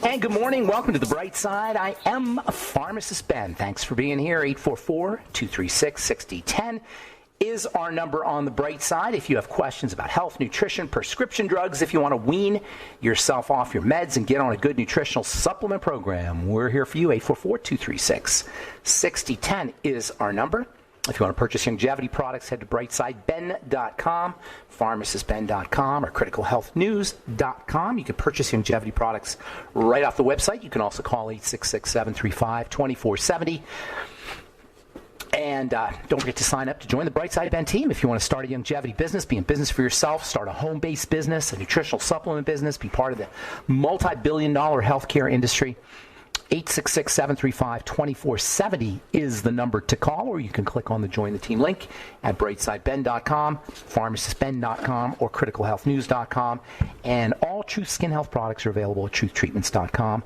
And good morning. Welcome to The Bright Side. I am Pharmacist Ben. Thanks for being here. 844-236-6010 is our number on The Bright Side. If you have questions about health, nutrition, prescription drugs, if you want to wean yourself off your meds and get on a good nutritional supplement program, we're here for you. 844-236-6010 is our number. If you want to purchase longevity products, head to brightsideben.com, pharmacistben.com, or criticalhealthnews.com. You can purchase longevity products right off the website. You can also call 866-735-2470. And don't forget to sign up to join the Brightside Ben team if you want to start a longevity business, be in business for yourself, start a home-based business, a nutritional supplement business, be part of the multi-billion-dollar healthcare industry. 866-735-2470 is the number to call, or you can click on the Join the Team link at brightsideben.com, pharmacistben.com, or criticalhealthnews.com. And all Truth Skin Health products are available at truthtreatments.com.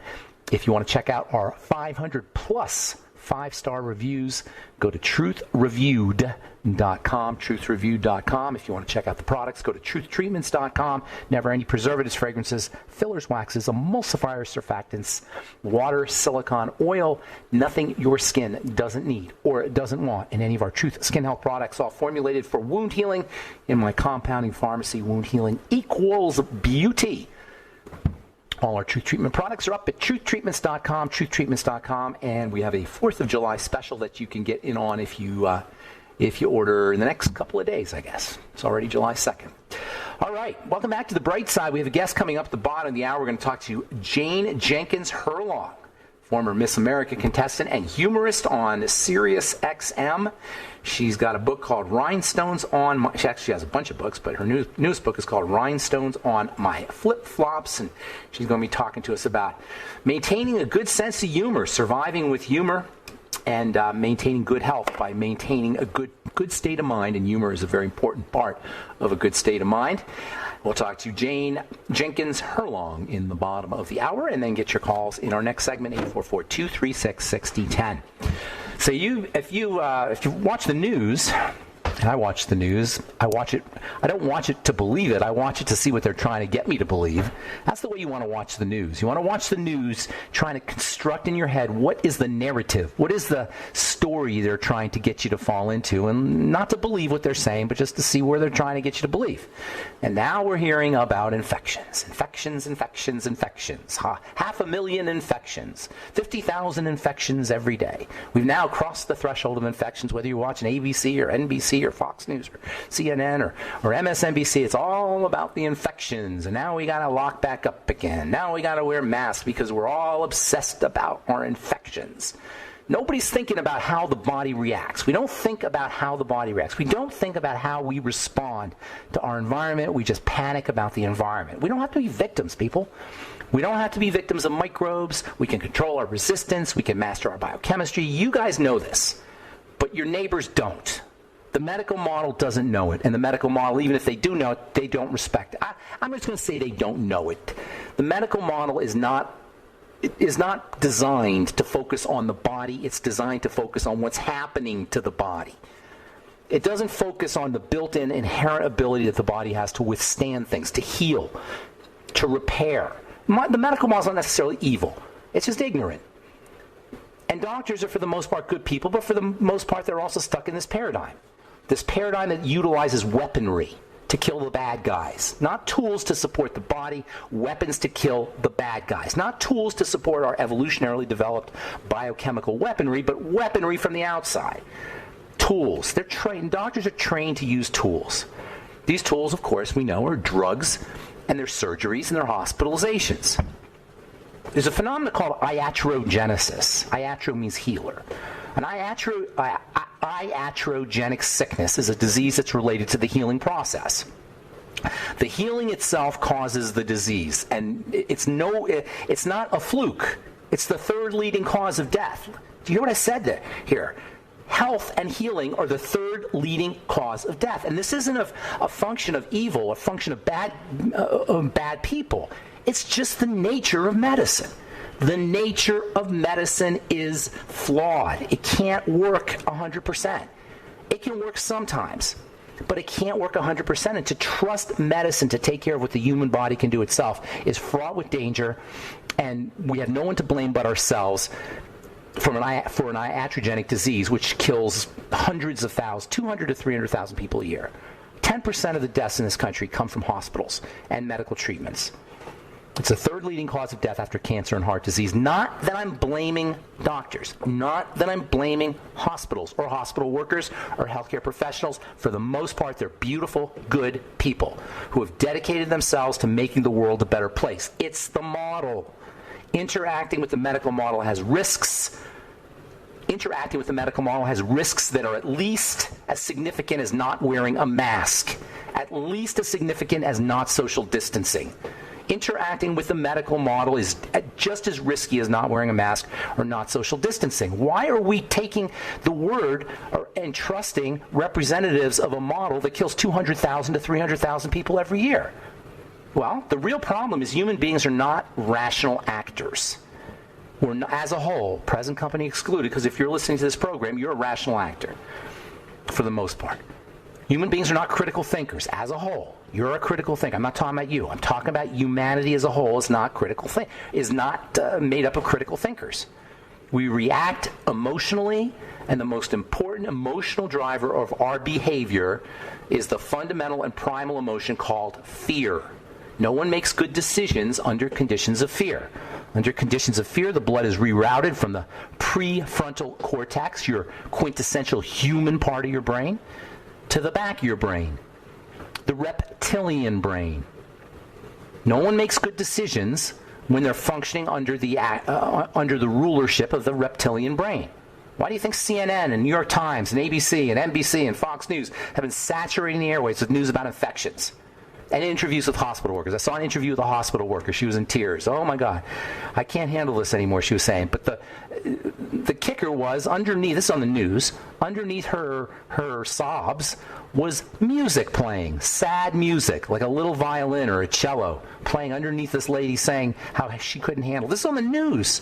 If you want to check out our 500-plus 5-star reviews, go to truthreviewed.com, truthreviewed.com. If you want to check out the products, go to truthtreatments.com. Never any preservatives, fragrances, fillers, waxes, emulsifiers, surfactants, water, silicone, oil, nothing your skin doesn't need or doesn't want in any of our Truth Skin Health products, all formulated for wound healing. In my compounding pharmacy, wound healing equals beauty. All our Truth Treatment products are up at truthtreatments.com, truthtreatments.com, and we have a 4th of July special that you can get in on if you order in the next couple of days, I guess. It's already July 2nd. All right, welcome back to The Bright Side. We have a guest coming up at the bottom of the hour. We're going to talk to Jane Jenkins Herlong, former Miss America contestant and humorist on Sirius XM. She's got a book called Rhinestones on My... She actually has a bunch of books, but her newest book is called Rhinestones on My Flip-Flops, and she's going to be talking to us about maintaining a good sense of humor, surviving with humor, and maintaining good health by maintaining a good state of mind, and humor is a very important part of a good state of mind. We'll talk to Jane Jenkins Herlong in the bottom of the hour, and then get your calls in our next segment, 844-236-6010. So if you watch the news, and I watch the news, I don't watch it to believe it. I watch it to see what they're trying to get me to believe. That's the way you want to watch the news. You want to watch the news trying to construct in your head what is the narrative, what is the story they're trying to get you to fall into, and not to believe what they're saying, but just to see where they're trying to get you to believe. And now we're hearing about infections. 500,000 infections, 50,000 infections every day. We've now crossed the threshold of infections, whether you're watching ABC or NBC or Fox News or CNN or MSNBC. It's all about the infections. And now we got to lock back up again. Now we got to wear masks because we're all obsessed about our infections. Nobody's thinking about how the body reacts. We don't think about how the body reacts. We don't think about how we respond to our environment. We just panic about the environment. We don't have to be victims, people. We don't have to be victims of microbes. We can control our resistance. We can master our biochemistry. You guys know this, but your neighbors don't. The medical model doesn't know it, and the medical model, even if they do know it, they don't respect it. I'm just going to say they don't know it. The medical model is not designed to focus on the body. It's designed to focus on what's happening to the body. It doesn't focus on the built-in inherent ability that the body has to withstand things, to heal, to repair. The medical model is not necessarily evil. It's just ignorant. And doctors are, for the most part, good people, but for the most part, they're also stuck in this paradigm that utilizes weaponry to kill the bad guys. Not tools to support the body, weapons to kill the bad guys. Not tools to support our evolutionarily developed biochemical weaponry, but weaponry from the outside. Tools. They're trained. Doctors are trained to use tools. These tools, of course, we know are drugs, and their surgeries, and their hospitalizations. There's a phenomenon called iatrogenesis. Iatro means healer. An iatrogenic sickness is a disease that's related to the healing process. The healing itself causes the disease, and it's not a fluke. It's the third leading cause of death. Do you hear what I said here? Health and healing are the third leading cause of death. And this isn't a function of evil, a function of bad people. It's just the nature of medicine. The nature of medicine is flawed. It can't work 100%. It can work sometimes, but it can't work 100%. And to trust medicine to take care of what the human body can do itself is fraught with danger, And we have no one to blame but ourselves for an iatrogenic disease, which kills hundreds of thousands, 200 to 300,000 people a year. 10% of the deaths in this country come from hospitals and medical treatments. It's the third leading cause of death after cancer and heart disease. Not that I'm blaming doctors, not that I'm blaming hospitals or hospital workers or healthcare professionals. For the most part, they're beautiful, good people who have dedicated themselves to making the world a better place. It's the model. Interacting with the medical model has risks. Interacting with the medical model has risks that are at least as significant as not wearing a mask, at least as significant as not social distancing. Interacting with the medical model is just as risky as not wearing a mask or not social distancing. Why are we taking the word and trusting representatives of a model that kills 200,000 to 300,000 people every year? Well, the real problem is human beings are not rational actors. We're not, as a whole, present company excluded, because if you're listening to this program, you're a rational actor for the most part. Human beings are not critical thinkers as a whole. You're a critical thinker. I'm not talking about you. I'm talking about humanity as a whole is not made up of critical thinkers. We react emotionally, and the most important emotional driver of our behavior is the fundamental and primal emotion called fear. No one makes good decisions under conditions of fear. Under conditions of fear, the blood is rerouted from the prefrontal cortex, your quintessential human part of your brain, to the back of your brain, the reptilian brain. No one makes good decisions when they're functioning under the rulership of the reptilian brain. Why do you think CNN and New York Times and ABC and NBC and Fox News have been saturating the airways with news about infections and interviews with hospital workers? I saw an interview with a hospital worker. She was in tears. Oh, my God. I can't handle this anymore, she was saying. But the kicker was underneath, this is on the news, underneath her sobs was music playing, sad music, like a little violin or a cello playing underneath this lady saying how she couldn't handle. This is on the news.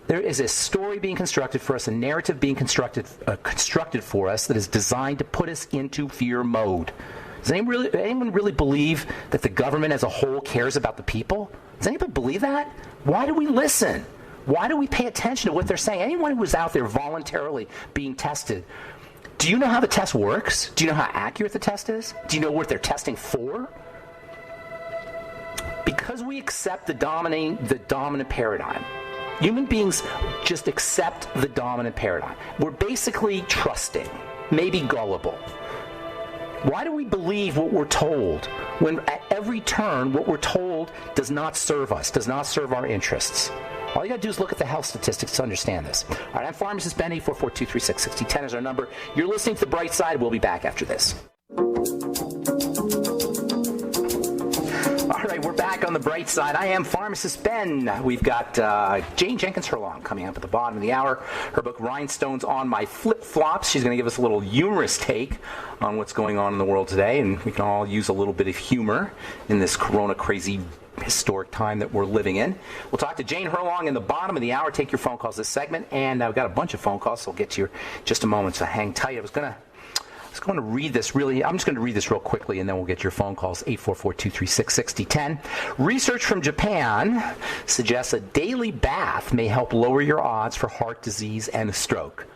There is a story being constructed for us, a narrative being constructed for us that is designed to put us into fear mode. Does anyone really believe that the government as a whole cares about the people? Does anybody believe that? Why do we listen? Why do we pay attention to what they're saying? Anyone who is out there voluntarily being tested, do you know how the test works? Do you know how accurate the test is? Do you know what they're testing for? Because we accept the dominant paradigm. Human beings just accept the dominant paradigm. We're basically trusting, maybe gullible. Why do we believe what we're told when at every turn what we're told does not serve us, does not serve our interests? All you got to do is look at the health statistics to understand this. All right, I'm Pharmacist Ben. 844-236-6010 is our number. You're listening to The Bright Side. We'll be back after this. All right, we're back on The Bright Side. I am Pharmacist Ben. We've got Jane Jenkins Herlong coming up at the bottom of the hour. Her book, Rhinestones on My Flip-Flops. She's going to give us a little humorous take on what's going on in the world today, and we can all use a little bit of humor in this corona-crazy historic time that we're living in. We'll talk to Jane Herlong in the bottom of the hour. Take your phone calls this segment, and I've got a bunch of phone calls, so we'll get to you in just a moment, so hang tight. I was going to read this I'm just going to read this real quickly, and then we'll get your phone calls, 844-236-6010. Research from Japan suggests a daily bath may help lower your odds for heart disease and a stroke.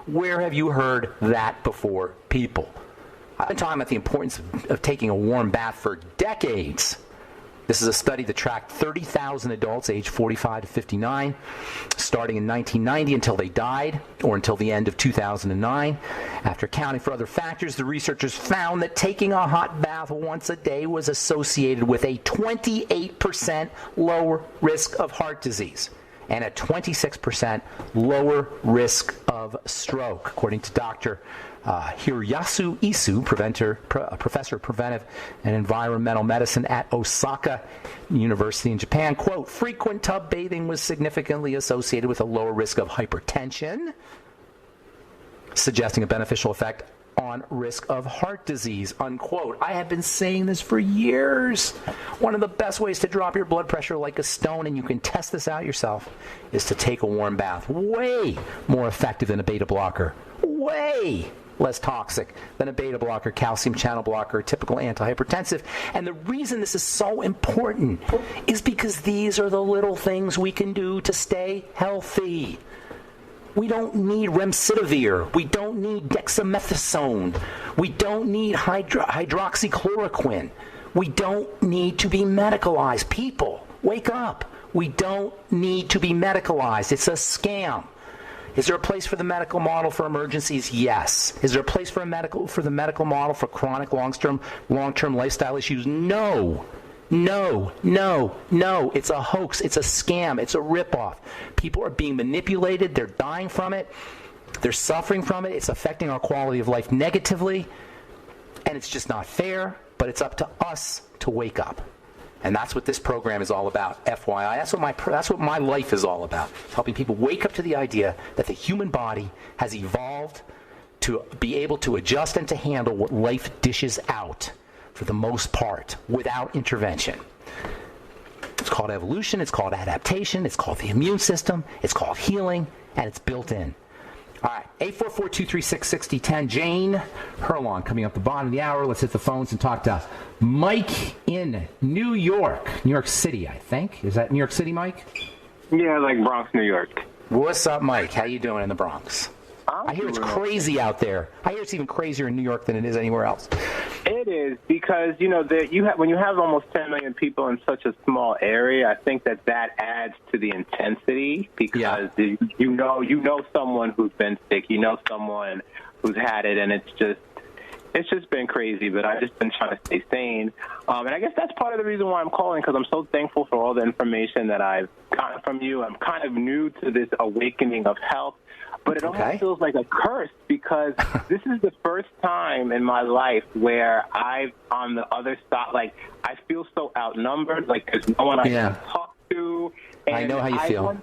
Where have you heard that before, people? I've been talking about the importance of taking a warm bath for decades. This is a study that tracked 30,000 adults aged 45 to 59, starting in 1990 until they died, or until the end of 2009. After accounting for other factors, the researchers found that taking a hot bath once a day was associated with a 28% lower risk of heart disease and a 26% lower risk of stroke, according to Dr. Hiroyasu Isu, professor of preventive and environmental medicine at Osaka University in Japan. Quote, frequent tub bathing was significantly associated with a lower risk of hypertension, suggesting a beneficial effect on risk of heart disease, unquote. I have been saying this for years. One of the best ways to drop your blood pressure like a stone, and you can test this out yourself, is to take a warm bath. Way more effective than a beta blocker. Way less toxic than a beta blocker, calcium channel blocker, typical antihypertensive. And the reason this is so important is because these are the little things we can do to stay healthy. We don't need remdesivir. We don't need dexamethasone. We don't need hydroxychloroquine. We don't need to be medicalized. People, wake up. We don't need to be medicalized. It's a scam. Is there a place for the medical model for emergencies? Yes. Is there a place for the medical model for chronic long-term lifestyle issues? No. No. It's a hoax. It's a scam. It's a ripoff. People are being manipulated. They're dying from it. They're suffering from it. It's affecting our quality of life negatively. And it's just not fair. But it's up to us to wake up. And that's what this program is all about, FYI. That's what my life is all about, helping people wake up to the idea that the human body has evolved to be able to adjust and to handle what life dishes out, for the most part, without intervention. It's called evolution, it's called adaptation, it's called the immune system, it's called healing, and it's built in. All right, 844-236-6010. Jane Herlong coming up the bottom of the hour. Let's hit the phones and talk to Mike in New York City, I think. Is that New York City, Mike? Yeah, like Bronx, New York. What's up, Mike? How you doing in the Bronx? I hear it's crazy out there. I hear it's even crazier in New York than it is anywhere else. It is because, when you have almost 10 million people in such a small area, I think that adds to the intensity because you know someone who's been sick, you know someone who's had it, and it's just been crazy, but I've just been trying to stay sane. And I guess that's part of the reason why I'm calling, because I'm so thankful for all the information that I've gotten from you. I'm kind of new to this awakening of health. But it almost feels like a curse because this is the first time in my life where I've on the other side, like I feel so outnumbered, like there's no one I can talk to. And I know how you feel.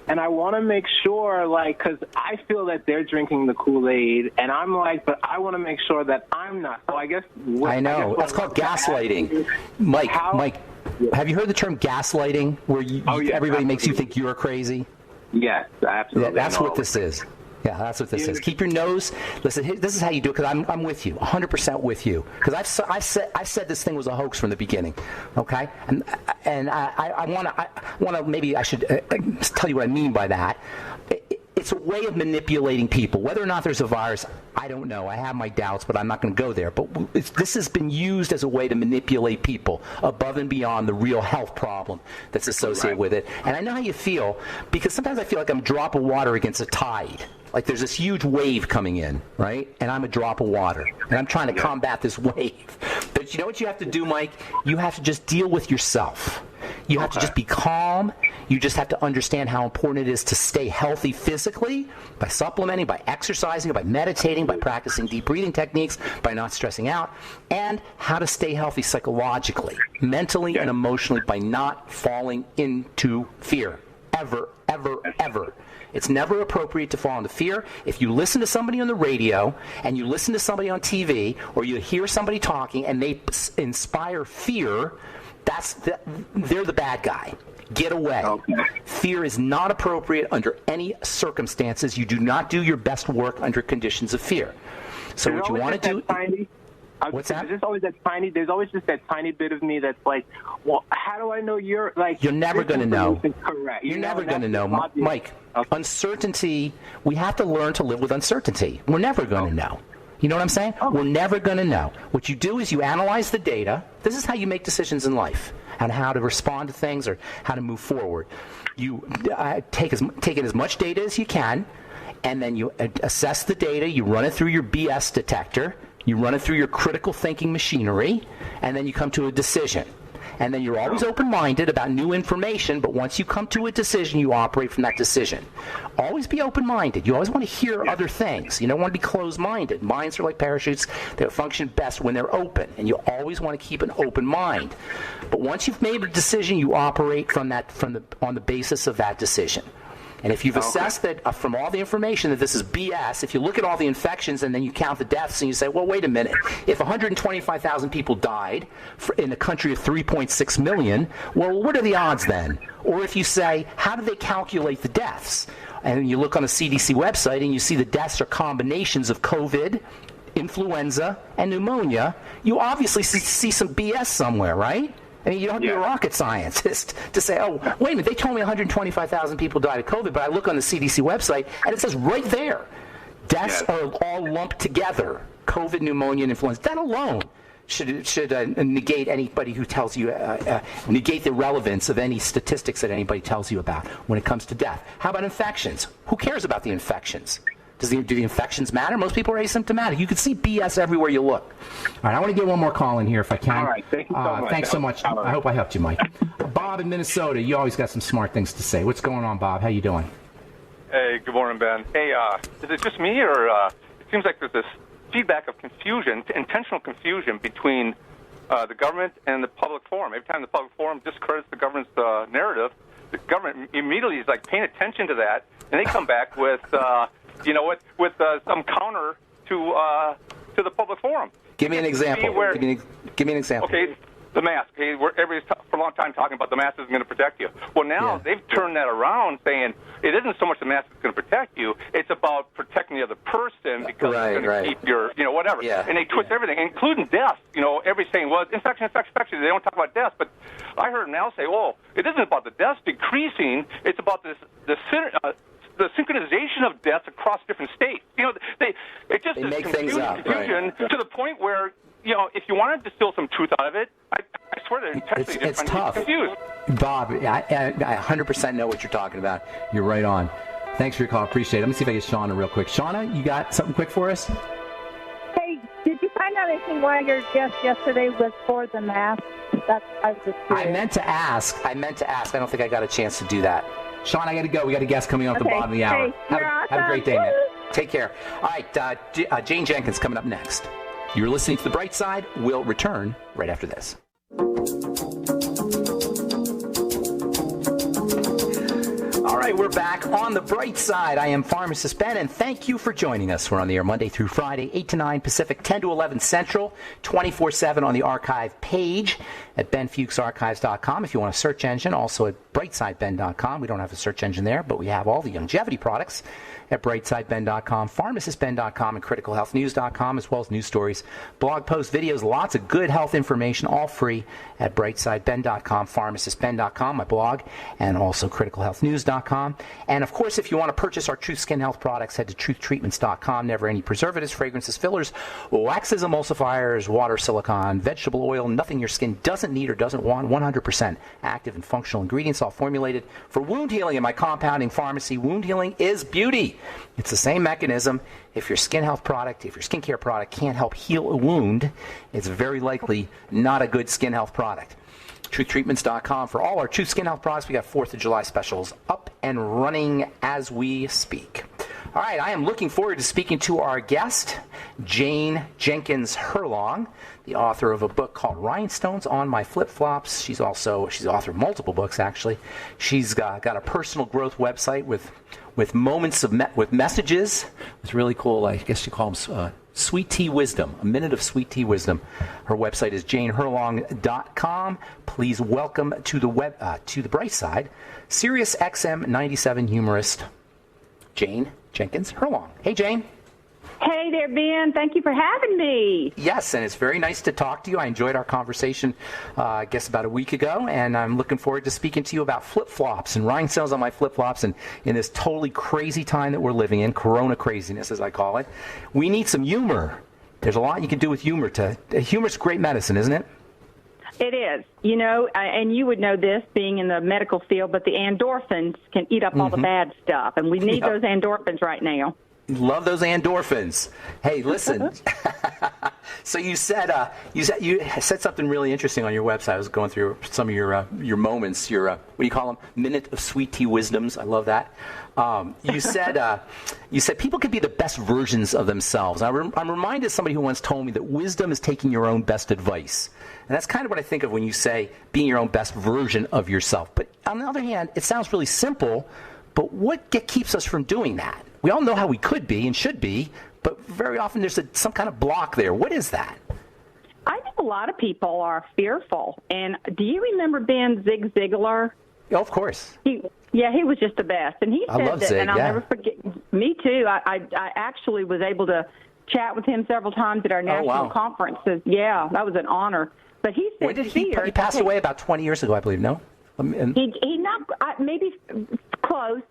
And I want to make sure, like, because I feel that they're drinking the Kool-Aid, and I'm like, but I want to make sure that I'm not. So I guess... That's called gaslighting. Mike, have you heard the term gaslighting, where everybody makes you think you're crazy? Yes, absolutely. Yeah, that's what this is. Yeah, that's what this is. Keep your nose. Listen, this is how you do it. Because I'm with you, 100% with you. Because I said this thing was a hoax from the beginning. Okay, and I want to maybe I should tell you what I mean by that. It's a way of manipulating people. Whether or not there's a virus, I don't know. I have my doubts, but I'm not going to go there. But this has been used as a way to manipulate people above and beyond the real health problem that's associated with it. And I know how you feel, because sometimes I feel like I'm a drop of water against a tide. Like there's this huge wave coming in, right? And I'm a drop of water. And I'm trying to combat this wave. But you know what you have to do, Mike? You have to just deal with yourself. You have to just be calm. You just have to understand how important it is to stay healthy physically by supplementing, by exercising, by meditating, by practicing deep breathing techniques, by not stressing out, and how to stay healthy psychologically, mentally, and emotionally by not falling into fear. Ever, ever, ever. It's never appropriate to fall into fear. If you listen to somebody on the radio and you listen to somebody on TV or you hear somebody talking and they inspire fear, they're the bad guy. Get away. Okay. Fear is not appropriate under any circumstances. You do not do your best work under conditions of fear. So what you want to do... What's that? There's always just that tiny bit of me that's like, well, how do I know you're like... You're never going to know. Correct. You're never going to know. Mike, uncertainty, we have to learn to live with uncertainty. We're never going to know. You know what I'm saying? We're never going to know. What you do is you analyze the data. This is how you make decisions in life and how to respond to things or how to move forward. You take in as much data as you can, and then you assess the data. You run it through your BS detector. You run it through your critical thinking machinery, and then you come to a decision. And then you're always open-minded about new information, but once you come to a decision, you operate from that decision. Always be open-minded. You always want to hear other things. You don't want to be closed-minded. Minds are like parachutes. They function best when they're open, and you always want to keep an open mind. But once you've made a decision, you operate on the basis of that decision. And if you've assessed that from all the information that this is BS, if you look at all the infections and then you count the deaths and you say, well, wait a minute, if 125,000 people died in a country of 3.6 million, well, what are the odds then? Or if you say, how do they calculate the deaths? and you look on the CDC website and you see the deaths are combinations of COVID, influenza, and pneumonia, you obviously see some BS somewhere, right? I mean, you don't have to be a rocket scientist to say, oh, wait a minute, they told me 125,000 people died of COVID, but I look on the CDC website, and it says right there, deaths are all lumped together, COVID, pneumonia, and influenza. That alone should negate anybody who tells you, negate the relevance of any statistics that anybody tells you about when it comes to death. How about infections? Who cares about the infections? Do the infections matter? Most people are asymptomatic. You can see BS everywhere you look. All right, I want to get one more call in here if I can. All right, thank you so much. Thanks so much. I hope I helped you, Mike. Bob in Minnesota, you always got some smart things to say. What's going on, Bob? How you doing? Hey, good morning, Ben. Hey, is it just me, or it seems like there's this feedback of confusion, intentional confusion between the government and the public forum. Every time the public forum discredits the government's narrative, the government immediately is like paying attention to that, and they come back with some counter to the public forum. Give me an example. Give me an example. Okay, the mask. Okay, everybody's for a long time talking about the mask isn't going to protect you. Well, now they've turned that around, saying it isn't so much the mask that's going to protect you; it's about protecting the other person because it's going to keep your, whatever. Yeah. And they twist everything, including death. Everybody's saying, well, infection. They don't talk about death, but I heard them now say, oh, it isn't about the deaths decreasing; it's about the synchronization of deaths across different states. It just is confusion to the point where, if you want to distill some truth out of it, I swear they're intentionally it's tough. Confused. Bob, I 100% know what you're talking about. You're right on. Thanks for your call. Appreciate it. Let me see if I get Shauna real quick. Shauna, you got something quick for us? Hey, did you find out anything why your guest yesterday was for the mask? I was just curious. I meant to ask. I don't think I got a chance to do that. Sean, I got to go. We got a guest coming on at the bottom of the hour. Hey, have a great day, man. Take care. All right, Jane Jenkins coming up next. You're listening to The Bright Side. We'll return right after this. All right, we're back on The Bright Side. I am Pharmacist Ben, and thank you for joining us. We're on the air Monday through Friday, 8 to 9 Pacific, 10 to 11 Central, 24/7 on the archive page at benfuchsarchives.com. If you want a search engine, also at brightsideben.com. We don't have a search engine there, but we have all the longevity products at brightsideben.com, pharmacistben.com, and criticalhealthnews.com, as well as news stories, blog posts, videos, lots of good health information, all free at brightsideben.com, pharmacistben.com, my blog, and also criticalhealthnews.com. And, of course, if you want to purchase our Truth Skin Health products, head to truthtreatments.com. Never any preservatives, fragrances, fillers, waxes, emulsifiers, water, silicone, vegetable oil, nothing your skin doesn't need or doesn't want, 100% active and functional ingredients, all formulated for wound healing in my compounding pharmacy. Wound healing is beauty. It's the same mechanism. If your skin health product, if your skincare product can't help heal a wound, it's very likely not a good skin health product. TruthTreatments.com for all our Truth Skin Health products. We got 4th of July specials up and running as we speak. All right, I am looking forward to speaking to our guest, Jane Jenkins Herlong, the author of a book called Rhinestones on My Flip-Flops. She's the author of multiple books, actually. She's got a personal growth website with moments of with messages. It's really cool. I guess you call them Sweet Tea Wisdom, a minute of sweet tea wisdom. Her website is janeherlong.com. Please welcome to the bright side, Sirius XM 97 humorist Jane Jenkins Herlong. Hey, Jane. Hey there, Ben. Thank you for having me. Yes, and it's very nice to talk to you. I enjoyed our conversation, I guess, about a week ago, and I'm looking forward to speaking to you about flip-flops and rhinestones on my flip-flops. And in this totally crazy time that we're living in, corona craziness, as I call it, we need some humor. There's a lot you can do with humor. Humor's great medicine, isn't it? It is. And you would know this, being in the medical field, but the endorphins can eat up all the bad stuff, and we need those endorphins right now. Love those endorphins. Hey, listen. So you said something really interesting on your website. I was going through some of your moments. Your what do you call them? Minute of sweet tea wisdoms. I love that. You said people could be the best versions of themselves. I'm reminded of somebody who once told me that wisdom is taking your own best advice, and that's kind of what I think of when you say being your own best version of yourself. But on the other hand, it sounds really simple. But what keeps us from doing that? We all know how we could be and should be, but very often there's some kind of block there. What is that? I think a lot of people are fearful. And do you remember Ben Zig Ziglar? Oh, of course. He was just the best. And he said that, and I'll never forget, me too. I actually was able to chat with him several times at our national conferences. Yeah, that was an honor. But he said, when did he passed away about 20 years ago, I believe, no? He not, maybe close,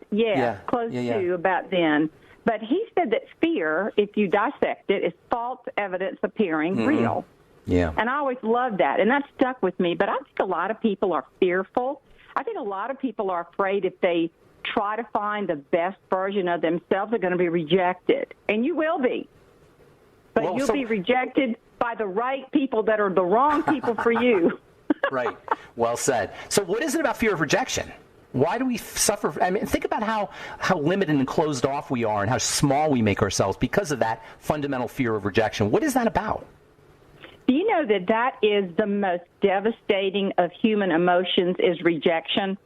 close to about then. But he said that fear, if you dissect it, is false evidence appearing real. Yeah. And I always loved that, and that stuck with me. But I think a lot of people are fearful. I think a lot of people are afraid if they try to find the best version of themselves, they're going to be rejected. And you will be. But you'll be rejected by the right people that are the wrong people for you. Right. Well said. So what is it about fear of rejection? Why do we suffer? I mean, think about how limited and closed off we are and how small we make ourselves because of that fundamental fear of rejection. What is that about? Do you know that is the most devastating of human emotions is rejection?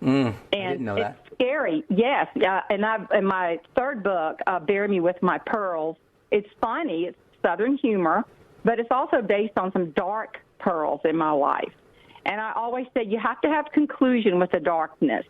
And I didn't know that. It's scary, yes. And in my third book, Bury Me With My Pearls, it's funny, it's Southern humor, but it's also based on some dark pearls in my life. And I always say you have to have conclusion with the darkness,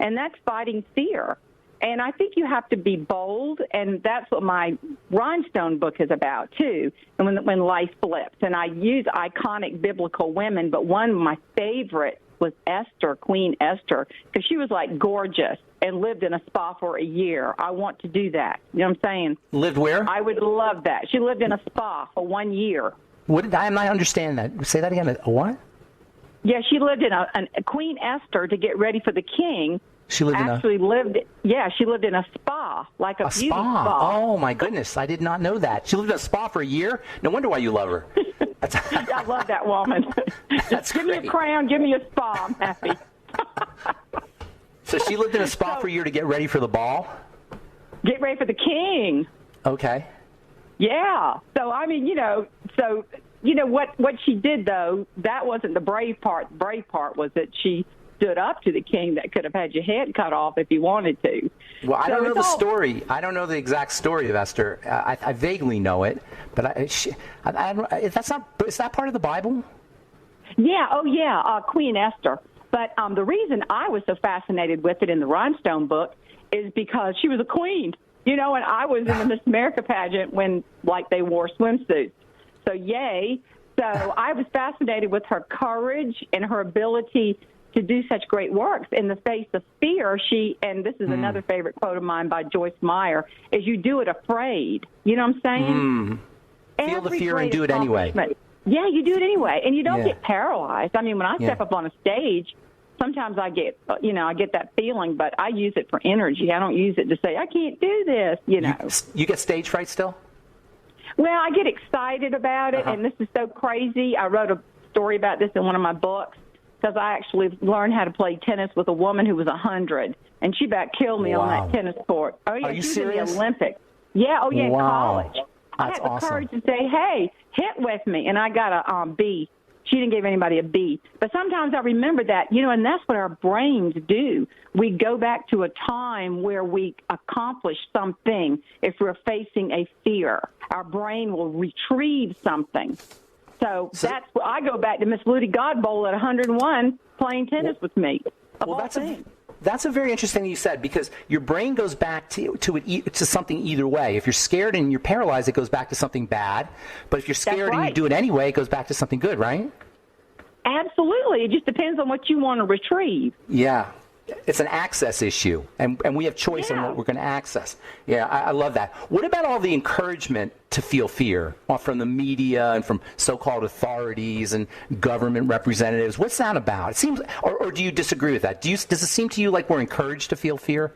and that's fighting fear. And I think you have to be bold, and that's what my Rhinestone book is about, too, and when life flips. And I use iconic biblical women, but one of my favorite was Esther, Queen Esther, because she was, like, gorgeous and lived in a spa for a year. I want to do that. You know what I'm saying? Lived where? I would love that. She lived in a spa for 1 year. I'm not understanding that. Say that again. A what? Yeah, she lived in a Queen Esther to get ready for the king. She lived she lived in a spa, like a beauty spa. Oh, my goodness. I did not know that. She lived in a spa for a year? No wonder why you love her. I love that woman. That's give great. me a crown, give me a spa. I'm happy. So she lived in a spa for a year to get ready for the ball? Get ready for the king. Okay. Yeah. So, I mean, what she did, though, that wasn't the brave part. The brave part was that she stood up to the king that could have had your head cut off if he wanted to. Well, I don't know the story. I don't know the exact story of Esther. I vaguely know it, but is that part of the Bible? Yeah. Oh, yeah. Queen Esther. But the reason I was so fascinated with it in the Rhinestone book is because she was a queen, and I was in the Miss America pageant when, they wore swimsuits. So, yay. So I was fascinated with her courage and her ability to do such great works in the face of fear. And this is another favorite quote of mine by Joyce Meyer, is you do it afraid. You know what I'm saying? Feel the fear and do it anyway. Yeah, you do it anyway. And you don't get paralyzed. I mean, when I step up on a stage, sometimes I get that feeling, but I use it for energy. I don't use it to say, I can't do this, You get stage fright still? Well, I get excited about it, and this is so crazy. I wrote a story about this in one of my books because I actually learned how to play tennis with a woman who was 100, and she about killed me on that tennis court. Oh, yeah, Are you she serious? was in the Olympics. Yeah, in college. That's I had the awesome. courage to say, hey, hit with me, and I got a B. She didn't give anybody a B. But sometimes I remember that, and that's what our brains do. We go back to a time where we accomplished something. If we're facing a fear, our brain will retrieve something. So that's what I go back to Miss Ludy Godbowl at 101 playing tennis with me. That's a very interesting thing you said, because your brain goes back to something either way. If you're scared and you're paralyzed, it goes back to something bad. But if you're scared and you do it anyway, it goes back to something good, right? Absolutely. It just depends on what you want to retrieve. Yeah. It's an access issue, and we have choice on what we're going to access. Yeah, I love that. What about all the encouragement to feel fear from the media and from so-called authorities and government representatives? What's that about? It seems, or do you disagree with that? Does it seem to you like we're encouraged to feel fear?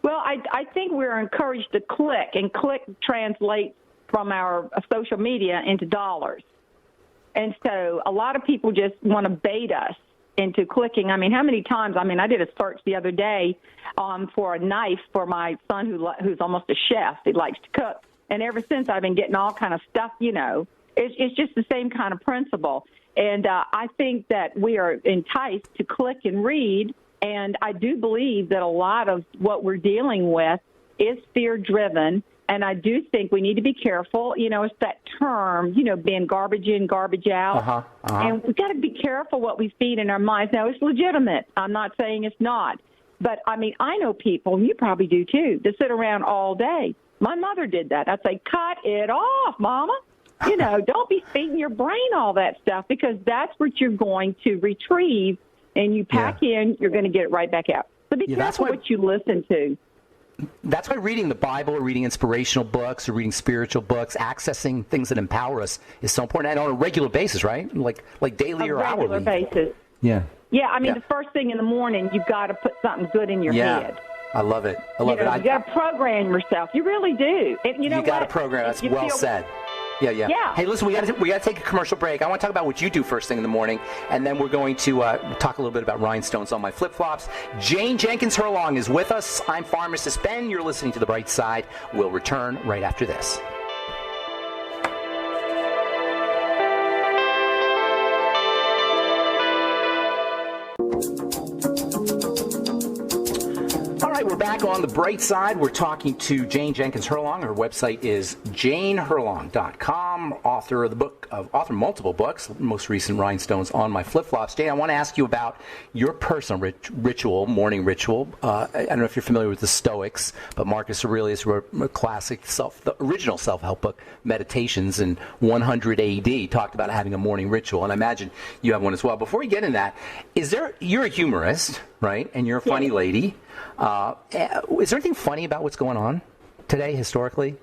Well, I think we're encouraged to click, and click translates from our social media into dollars. And so a lot of people just want to bait us into clicking. I mean, how many times? I mean, I did a search the other day for a knife for my son who's almost a chef. He likes to cook. And ever since, I've been getting all kind of stuff, It's just the same kind of principle. And I think that we are enticed to click and read. And I do believe that a lot of what we're dealing with is fear-driven. And I do think we need to be careful. You know, it's that term, you know, being garbage in, garbage out. And we've got to be careful what we feed in our minds. Now, it's legitimate. I'm not saying it's not. But, I mean, I know people, and you probably do too, that sit around all day. My mother did that. I'd say, cut it off, Mama. You know, don't be feeding your brain all that stuff, because that's what you're going to retrieve, and you pack in, you're going to get it right back out. So be careful what you listen to. That's why reading the Bible or reading inspirational books or reading spiritual books, accessing things that empower us is so important, and on a regular basis, right? Like daily or hourly. On a regular basis. Yeah. Yeah, I mean, the first thing in the morning, you've got to put something good in your head. I love it. I love it. You got to program yourself. You really do. And you know got to program. That's well said. Yeah. Hey, listen, we got to take a commercial break. I want to talk about what you do first thing in the morning, and then we're going to talk a little bit about rhinestones on my flip-flops. Jane Jenkins Herlong is with us. I'm Pharmacist Ben. You're listening to The Bright Side. We'll return right after this. We're back on The Bright Side. We're talking to Jane Jenkins Herlong. Her website is janeherlong.com, author of the book author of multiple books, most recent Rhinestones on My Flip-Flops. Jane, I want to ask you about your personal ritual, morning ritual. I don't know if you're familiar with the Stoics, but Marcus Aurelius wrote a classic the original self-help book, Meditations, in 100 AD, talked about having a morning ritual, and I imagine you have one as well. Before we get into that, you're a humorist, right? And you're a funny lady. Is there anything funny about what's going on today historically?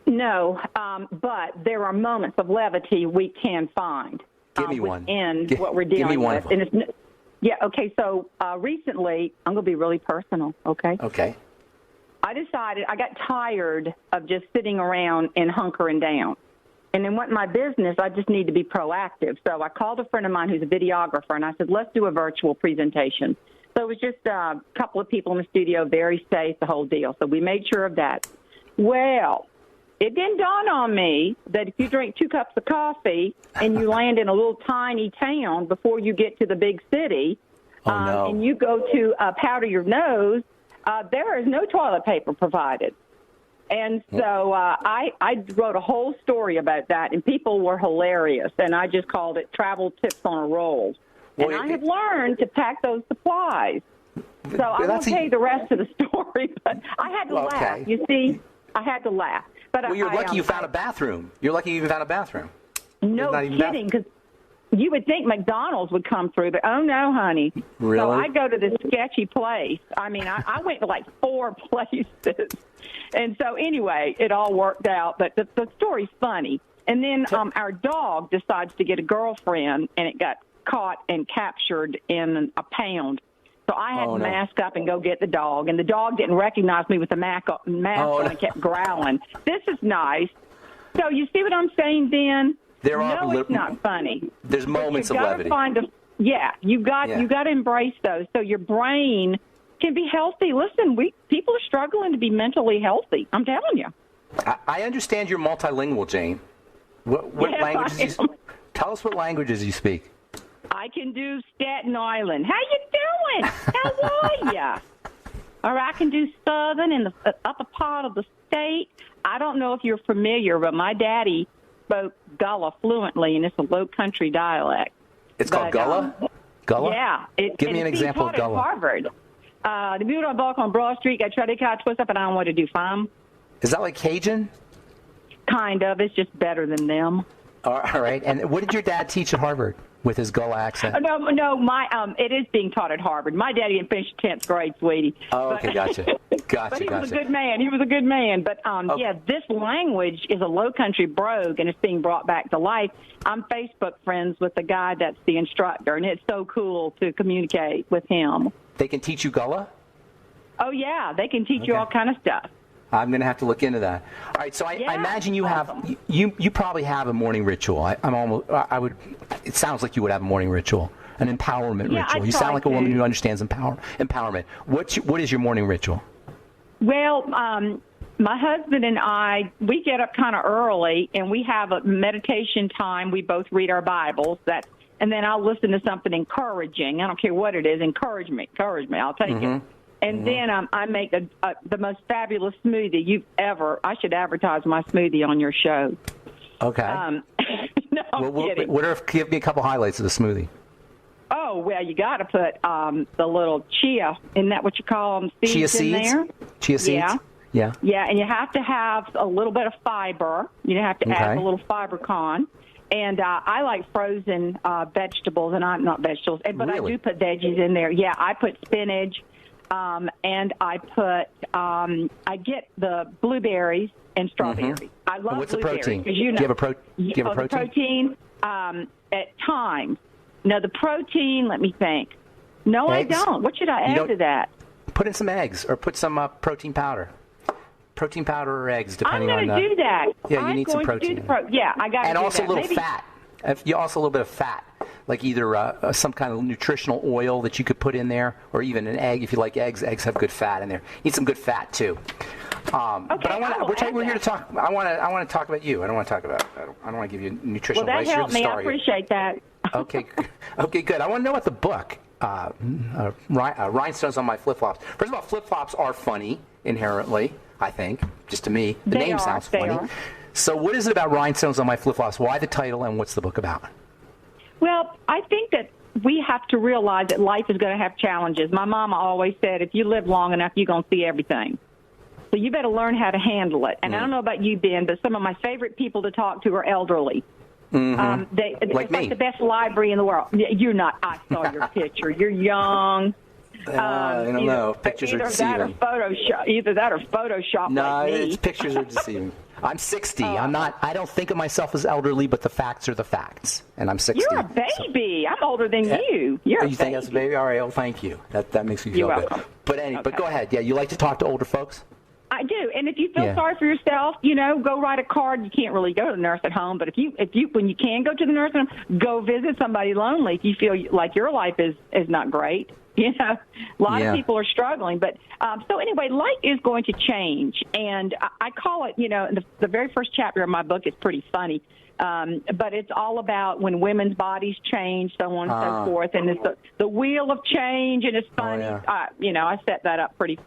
No, but there are moments of levity we can find. Give me one. In what we're dealing give me one with. And okay, so recently, I'm going to be really personal, okay? Okay. I decided I got tired of just sitting around and hunkering down. And in what my business, I just need to be proactive. So I called a friend of mine who's a videographer, and I said, let's do a virtual presentation. So it was just a couple of people in the studio, very safe, the whole deal. So we made sure of that. Well, it didn't dawn on me that if you drink 2 cups of coffee and you land in a little tiny town before you get to the big city, and you go to powder your nose, there is no toilet paper provided. And so I wrote a whole story about that, and people were hilarious, and I just called it Travel Tips on a Roll. And I have learned to pack those supplies. So I won't tell you the rest of the story, but I had to laugh. You see, I had to laugh. But you're lucky you found a bathroom. You're lucky you even found a bathroom. No kidding, because you would think McDonald's would come through, but oh no, honey. Really? So I go to this sketchy place. I mean, I went to like 4 places. And so anyway, it all worked out, but the story's funny. And then our dog decides to get a girlfriend, and it got caught and captured in a pound. So I had to mask up and go get the dog, and the dog didn't recognize me with the mask on and kept growling. This is nice. So you see what I'm saying, Ben? It's not funny. There's moments of levity. You got to embrace those so your brain can be healthy. Listen, people are struggling to be mentally healthy. I'm telling you. I understand you're multilingual, Jane. What languages? Tell us what languages you speak. I can do Staten Island. How you doing? How are ya? Or I can do Southern in the upper part of the state. I don't know if you're familiar, but my daddy spoke Gullah fluently, and it's a low country dialect. It's called Gullah? Gullah? Yeah. Give me an example of Gullah. At Harvard. The beauty on Balk on Broad Street, I try to twist up, and I don't want to do fine. Is that like Cajun? Kind of. It's just better than them. All right. And what did your dad teach at Harvard with his Gullah accent? No. It is being taught at Harvard. My daddy didn't finish 10th grade, sweetie. Oh, okay, gotcha. But he was a good man. But this language is a low country brogue, and it's being brought back to life. I'm Facebook friends with the guy that's the instructor, and it's so cool to communicate with him. They can teach you Gullah? Oh yeah, they can teach you all kind of stuff. I'm going to have to look into that. All right, so I imagine you have you probably have a morning ritual. It sounds like you would have a morning ritual, an empowerment ritual. You sound like a woman who understands empowerment. What is your morning ritual? Well, my husband and I, we get up kind of early, and we have a meditation time. We both read our Bibles. And then I'll listen to something encouraging. I don't care what it is. Encourage me. I'll take it. And then I make the most fabulous smoothie you've ever. I should advertise my smoothie on your show. Okay. No, I'm kidding. Give me a couple highlights of the smoothie. Oh, well, you got to put the little chia. Isn't that what you call them? Chia seeds? In there? Chia seeds? Yeah. Yeah. Yeah, and you have to have a little bit of fiber. You have to add a little fiber con. And I like frozen vegetables, and I'm not vegetables, but really? I do put veggies in there. Yeah, I put spinach, and I put I get the blueberries and strawberries. I love what's blueberries. the protein? Do you have a protein? The protein at times. No, the protein. Let me think. No, eggs? I don't. What should I add to that? Put in some eggs or put some protein powder. Protein powder or eggs, depending on. I'm going to do that. Yeah, you need some protein. Yeah, I got to do that. And also a little fat. You also a little bit of fat, like either some kind of nutritional oil that you could put in there, or even an egg if you like eggs. Eggs have good fat in there. You need some good fat too. But we're here to talk. I want to talk about you. I don't want to talk about. I don't want to give you nutritional advice. Well, that helped me. I appreciate that. Okay, good. I want to know about the book. Rhinestones on my flip-flops. First of all, flip-flops are funny inherently, I think, just to me. The name sounds funny. So what is it about Rhinestones on my flip-flops? Why the title, and what's the book about? Well, I think that we have to realize that life is going to have challenges. My mama always said, if you live long enough, you're going to see everything. So you better learn how to handle it. And I don't know about you, Ben, but some of my favorite people to talk to are elderly. It's like the best library in the world. You're not. I saw your picture. You're young. I don't know. Pictures are deceiving. Either that or Photoshop. No, like me. Pictures are deceiving. I'm 60. I'm not. I don't think of myself as elderly, but the facts are the facts, and I'm 60. You're a baby. I'm older than you. You think that's a baby? All right. Well, thank you. That makes me feel good. But go ahead. Yeah, you like to talk to older folks? I do, and if you feel sorry for yourself, go write a card. You can't really go to the nurse at home, but if you when you can go to the nurse at home, go visit somebody lonely if you feel like your life is not great. A lot of people are struggling, but so anyway, life is going to change, and I call it. The very first chapter of my book is pretty funny. But it's all about when women's bodies change, so on and so forth, and it's the wheel of change, and it's funny. I set that up pretty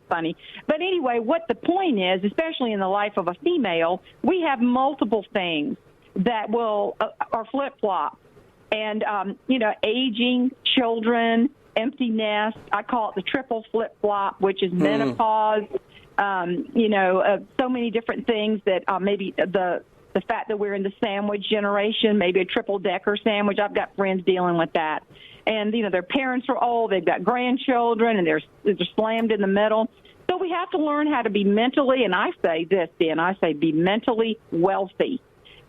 funny. But anyway, what the point is, especially in the life of a female, we have multiple things that are flip-flop. And, aging, children, empty nest. I call it the triple flip-flop, which is menopause. So many different things that maybe the fact that we're in the sandwich generation, maybe a triple-decker sandwich. I've got friends dealing with that. And, their parents are old, they've got grandchildren, and they're slammed in the middle. So we have to learn how to be mentally, and I say this, Ben, be mentally wealthy.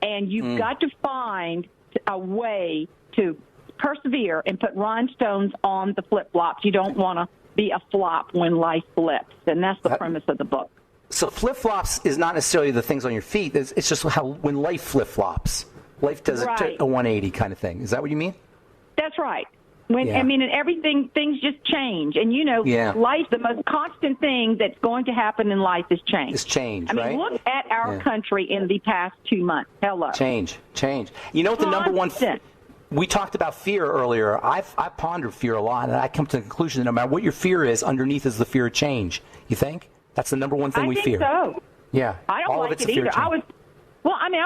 And you've got to find a way to persevere and put rhinestones on the flip-flops. You don't want to be a flop when life flips, and that's the premise of the book. So flip-flops is not necessarily the things on your feet. It's just when life flip-flops. Life does a 180 kind of thing. Is that what you mean? That's right. And everything, things just change. And, life, the most constant thing that's going to happen in life is change. It's change, right? I mean, look at our country in the past 2 months. Hello. Change. You know what the number one... We talked about fear earlier. I've pondered fear a lot, and I come to the conclusion that no matter what your fear is, underneath is the fear of change. You think? That's the number one thing we fear. I think so. Yeah. I don't like it either. I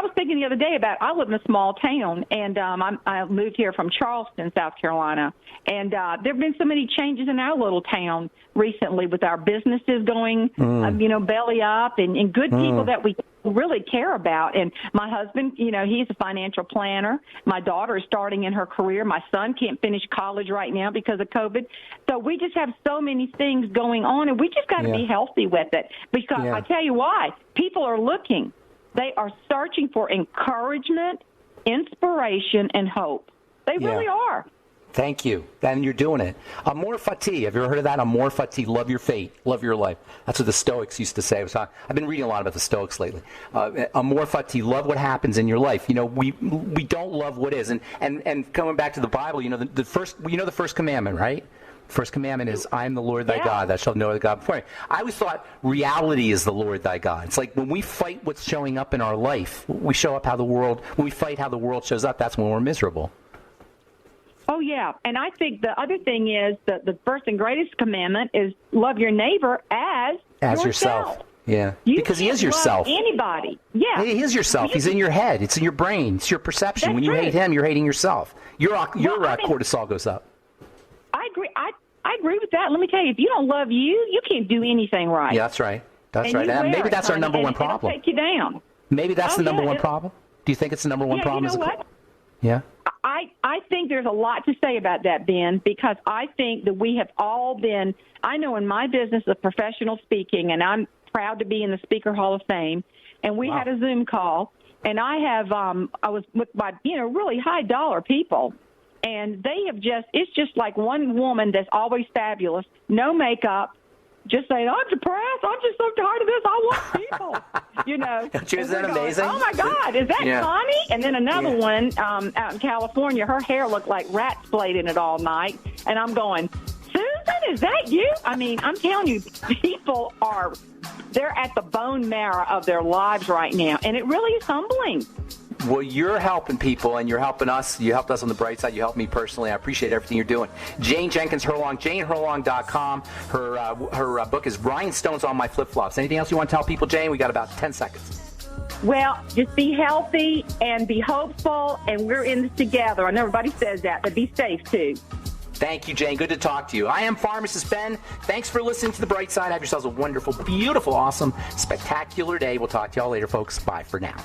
was thinking the other day about, I live in a small town, and I moved here from Charleston, South Carolina, and there have been so many changes in our little town recently with our businesses going, belly up, and good people that we really care about. And my husband, he's a financial planner. My daughter is starting in her career. My son can't finish college right now because of COVID. So we just have so many things going on, and we just got to be healthy with it. Because I tell you why, people are looking. They are searching for encouragement, inspiration, and hope. They really are. Thank you. And you're doing it. Amor fati. Have you ever heard of that? Amor fati. Love your fate. Love your life. That's what the Stoics used to say. I've been reading a lot about the Stoics lately. Amor fati. Love what happens in your life. We don't love what is. And coming back to the Bible, the first commandment, right? First commandment is, I am the Lord thy God, thou shalt know the God before me. I always thought reality is the Lord thy God. It's like when we fight what's showing up in our life, when we fight how the world shows up, that's when we're miserable. Oh, yeah. And I think the other thing is that the first and greatest commandment is love your neighbor as yourself. Yeah. You because he is yourself. Love anybody. Yeah. He is yourself. He's in your head. It's in your brain. It's your perception. That's when you true. hate him, you're hating yourself. Your cortisol goes up. I agree. I agree with that. Let me tell you, if you don't love you can't do anything right. Yeah, that's right. That's and right. And maybe that's our number one problem. It'll take you down. Maybe that's the number one problem. Do you think it's the number one problem? You know what? Yeah. I think there's a lot to say about that, Ben, because I think that we have all been, I know in my business of professional speaking, and I'm proud to be in the Speaker Hall of Fame, and we had a Zoom call, and I was with my, really high dollar people, and they have it's just like one woman that's always fabulous, no makeup, just saying, I'm depressed. I'm just so tired of this. I want people, Isn't that amazing? Oh, my God. Is that Connie? And then another one out in California, her hair looked like rats played in it all night. And I'm going, Susan, is that you? I mean, I'm telling you, people they're at the bone marrow of their lives right now. And it really is humbling. Well, you're helping people, and you're helping us. You helped us on the bright side. You helped me personally. I appreciate everything you're doing. Jane Jenkins Herlong, JaneHerlong.com. Her book is Rhinestones on My Flip-Flops. Anything else you want to tell people, Jane? We got about 10 seconds. Well, just be healthy and be hopeful, and we're in this together. I know everybody says that, but be safe, too. Thank you, Jane. Good to talk to you. I am Pharmacist Ben. Thanks for listening to The Bright Side. Have yourselves a wonderful, beautiful, awesome, spectacular day. We'll talk to y'all later, folks. Bye for now.